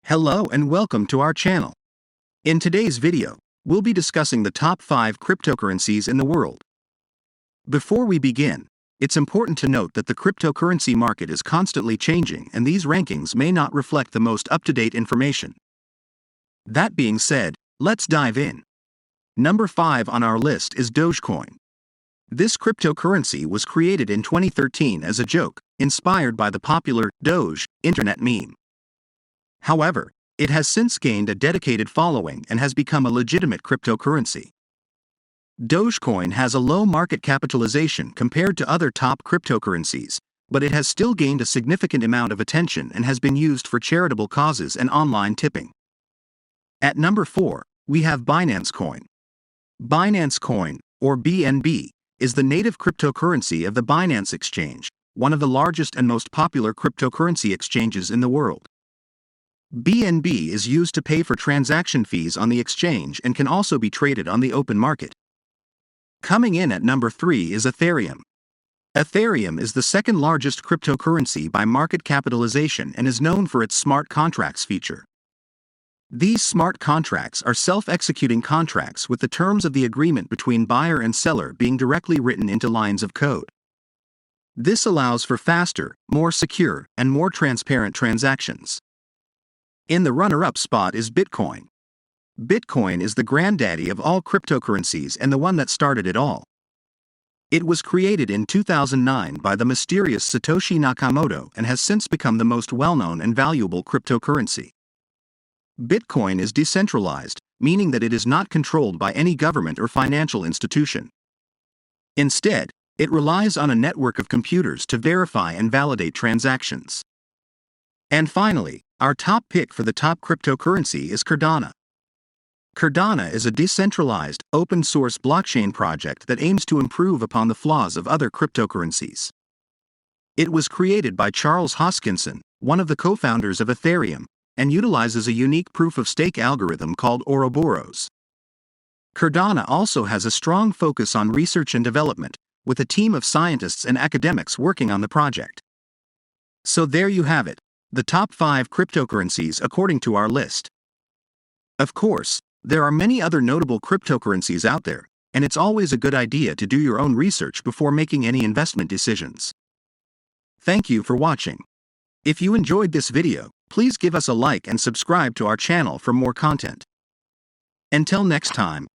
Hello and welcome to our channel. In today's video, we'll be discussing the top 5 cryptocurrencies in the world. Before we begin, it's important to note that the cryptocurrency market is constantly changing and these rankings may not reflect the most up-to-date information. That being said, let's dive in. Number 5 on our list is Dogecoin. This cryptocurrency was created in 2013 as a joke, inspired by the popular Doge internet meme. However, it has since gained a dedicated following and has become a legitimate cryptocurrency. Dogecoin has a low market capitalization compared to other top cryptocurrencies, but it has still gained a significant amount of attention and has been used for charitable causes and online tipping. At number 4, we have Binance Coin. Binance Coin, or BNB, is the native cryptocurrency of the Binance Exchange, one of the largest and most popular cryptocurrency exchanges in the world. BNB is used to pay for transaction fees on the exchange and can also be traded on the open market. Coming in at number 3 is Ethereum. Ethereum is the second largest cryptocurrency by market capitalization and is known for its smart contracts feature. These smart contracts are self-executing contracts with the terms of the agreement between buyer and seller being directly written into lines of code. This allows for faster, more secure, and more transparent transactions. In the runner-up spot is Bitcoin. Bitcoin is the granddaddy of all cryptocurrencies and the one that started it all. It was created in 2009 by the mysterious Satoshi Nakamoto and has since become the most well-known and valuable cryptocurrency. Bitcoin is decentralized, meaning that it is not controlled by any government or financial institution. Instead, it relies on a network of computers to verify and validate transactions. And finally, our top pick for the top cryptocurrency is Cordana. Cordana is a decentralized, open-source blockchain project that aims to improve upon the flaws of other cryptocurrencies. It was created by Charles Hoskinson, one of the co-founders of Ethereum, and utilizes a unique proof-of-stake algorithm called Ouroboros. Cordana also has a strong focus on research and development, with a team of scientists and academics working on the project. So there you have it. The top 5 cryptocurrencies according to our list. Of course, there are many other notable cryptocurrencies out there, and it's always a good idea to do your own research before making any investment decisions. Thank you for watching. If you enjoyed this video, please give us a like and subscribe to our channel for more content. Until next time.